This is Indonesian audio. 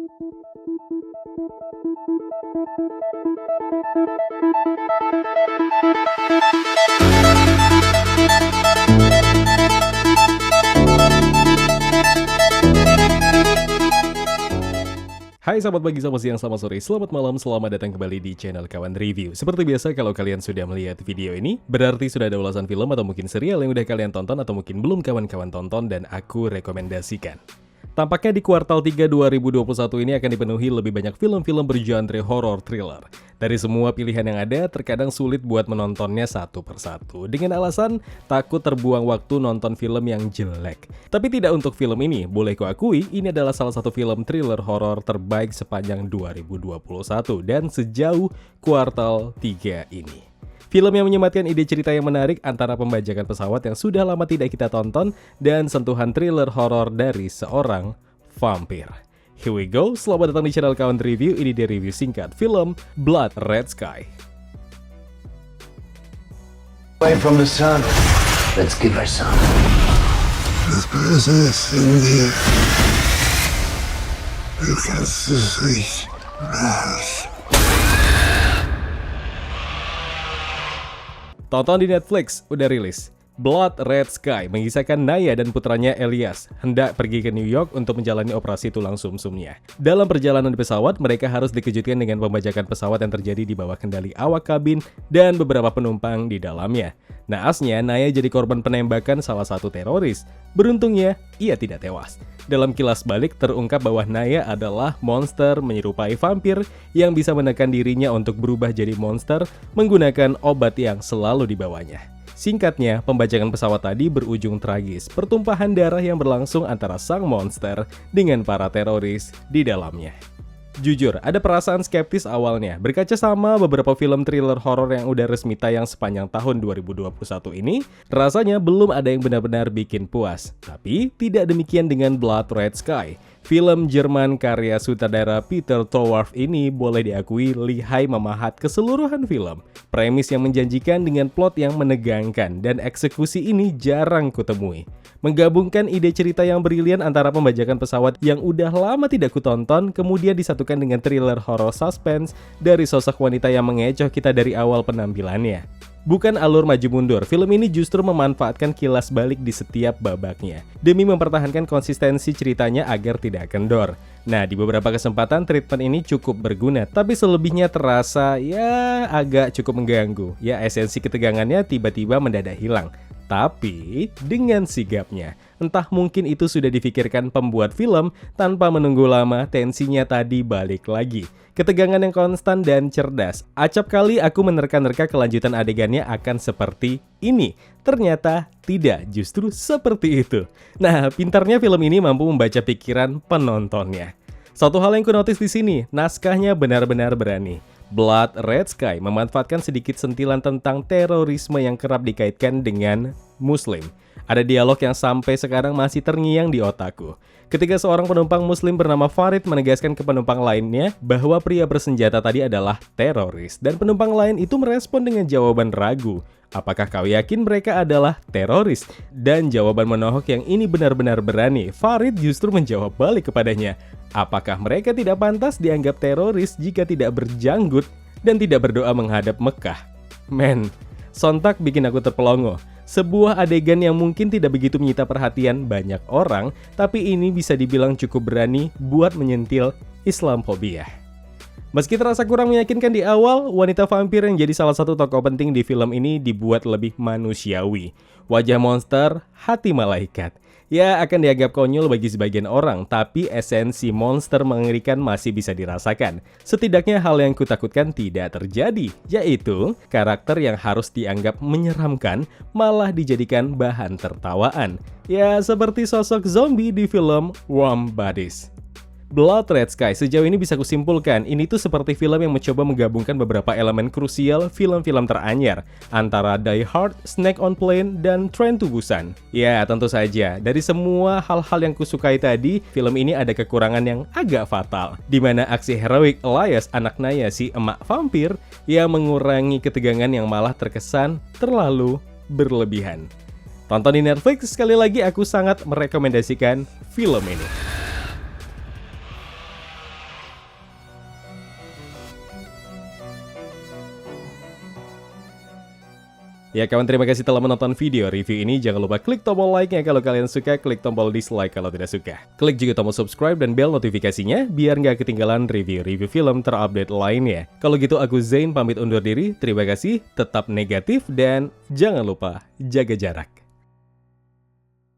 Hai selamat pagi, selamat siang, selamat sore, selamat malam, selamat datang kembali di channel Kawan Review. Seperti biasa kalau kalian sudah melihat video ini, berarti sudah ada ulasan film atau mungkin serial yang udah kalian tonton atau mungkin belum kawan-kawan tonton dan aku rekomendasikan. Tampaknya di kuartal 3 2021 ini akan dipenuhi lebih banyak film-film bergenre horror thriller. Dari semua pilihan yang ada, terkadang sulit buat menontonnya satu persatu. Dengan alasan takut terbuang waktu nonton film yang jelek. Tapi tidak untuk film ini, boleh kuakui ini adalah salah satu film thriller horror terbaik sepanjang 2021 dan sejauh kuartal 3 ini. Film yang menyematkan ide cerita yang menarik antara pembajakan pesawat yang sudah lama tidak kita tonton dan sentuhan thriller horor dari seorang vampir. Here we go, selamat datang di channel Kawan Review, ini dia review singkat film Blood Red Sky. Away from the sun. Let's give her some. The presence in there. You can see rise. Tonton di Netflix, udah rilis. Blood Red Sky mengisahkan Naya dan putranya Elias hendak pergi ke New York untuk menjalani operasi tulang sumsumnya. Dalam perjalanan di pesawat, mereka harus dikejutkan dengan pembajakan pesawat yang terjadi di bawah kendali awak kabin dan beberapa penumpang di dalamnya. Naasnya, Naya jadi korban penembakan salah satu teroris. Beruntungnya, ia tidak tewas. Dalam kilas balik, terungkap bahwa Naya adalah monster menyerupai vampir yang bisa menekan dirinya untuk berubah jadi monster menggunakan obat yang selalu dibawanya. Singkatnya, pembajakan pesawat tadi berujung tragis, pertumpahan darah yang berlangsung antara sang monster dengan para teroris di dalamnya. Jujur, ada perasaan skeptis awalnya. Berkaca sama beberapa film thriller horor yang udah resmi tayang sepanjang tahun 2021 ini, rasanya belum ada yang benar-benar bikin puas. Tapi, tidak demikian dengan Blood Red Sky. Film Jerman karya sutradara Peter Torwart ini boleh diakui lihai memahat keseluruhan film. Premis yang menjanjikan dengan plot yang menegangkan dan eksekusi ini jarang kutemui. Menggabungkan ide cerita yang brilian antara pembajakan pesawat yang udah lama tidak kutonton, kemudian disatukan dengan thriller horror suspense dari sosok wanita yang mengecoh kita dari awal penampilannya. Bukan alur maju mundur, film ini justru memanfaatkan kilas balik di setiap babaknya, demi mempertahankan konsistensi ceritanya agar tidak kendor. Nah, di beberapa kesempatan treatment ini cukup berguna, tapi selebihnya terasa agak cukup mengganggu. Esensi ketegangannya tiba-tiba mendadak hilang. Tapi, dengan sigapnya, entah mungkin itu sudah difikirkan pembuat film, tanpa menunggu lama, tensinya tadi balik lagi. Ketegangan yang konstan dan cerdas. Acap kali aku menerka-nerka kelanjutan adegannya akan seperti ini. Ternyata tidak, justru seperti itu. Nah, pintarnya film ini mampu membaca pikiran penontonnya. Satu hal yang ku notice di sini, naskahnya benar-benar berani. Blood Red Sky memanfaatkan sedikit sentilan tentang terorisme yang kerap dikaitkan dengan Muslim. Ada dialog yang sampai sekarang masih terngiang di otakku. Ketika seorang penumpang Muslim bernama Farid menegaskan ke penumpang lainnya bahwa pria bersenjata tadi adalah teroris, dan penumpang lain itu merespon dengan jawaban ragu. Apakah kau yakin mereka adalah teroris? Dan jawaban menohok yang ini benar-benar berani. Farid justru menjawab balik kepadanya. Apakah mereka tidak pantas dianggap teroris jika tidak berjanggut dan tidak berdoa menghadap Mekah? Men, sontak bikin aku terpelongo. Sebuah adegan yang mungkin tidak begitu menyita perhatian banyak orang, tapi ini bisa dibilang cukup berani buat menyentil Islamophobia. Meski terasa kurang meyakinkan di awal, wanita vampir yang jadi salah satu tokoh penting di film ini dibuat lebih manusiawi. Wajah monster, hati malaikat. Akan dianggap konyol bagi sebagian orang, tapi esensi monster mengerikan masih bisa dirasakan. Setidaknya hal yang kutakutkan tidak terjadi, yaitu karakter yang harus dianggap menyeramkan malah dijadikan bahan tertawaan. Seperti sosok zombie di film Warm Bodies. Blood Red Sky sejauh ini bisa kusimpulkan, ini tuh seperti film yang mencoba menggabungkan beberapa elemen krusial film-film teranyar antara Die Hard, Snake on Plane, dan Train to Busan. Tentu saja, dari semua hal-hal yang kusukai tadi, film ini ada kekurangan yang agak fatal, di mana aksi heroik Elias, anak Naya si emak vampir, mengurangi ketegangan yang malah terkesan terlalu berlebihan. Tonton di Netflix, sekali lagi aku sangat merekomendasikan film ini. Ya kawan, terima kasih telah menonton video review ini. Jangan lupa klik tombol like-nya kalau kalian suka, klik tombol dislike kalau tidak suka. Klik juga tombol subscribe dan bell notifikasinya biar nggak ketinggalan review-review film terupdate lainnya. Kalau gitu aku Zain pamit undur diri, terima kasih, tetap negatif dan jangan lupa jaga jarak.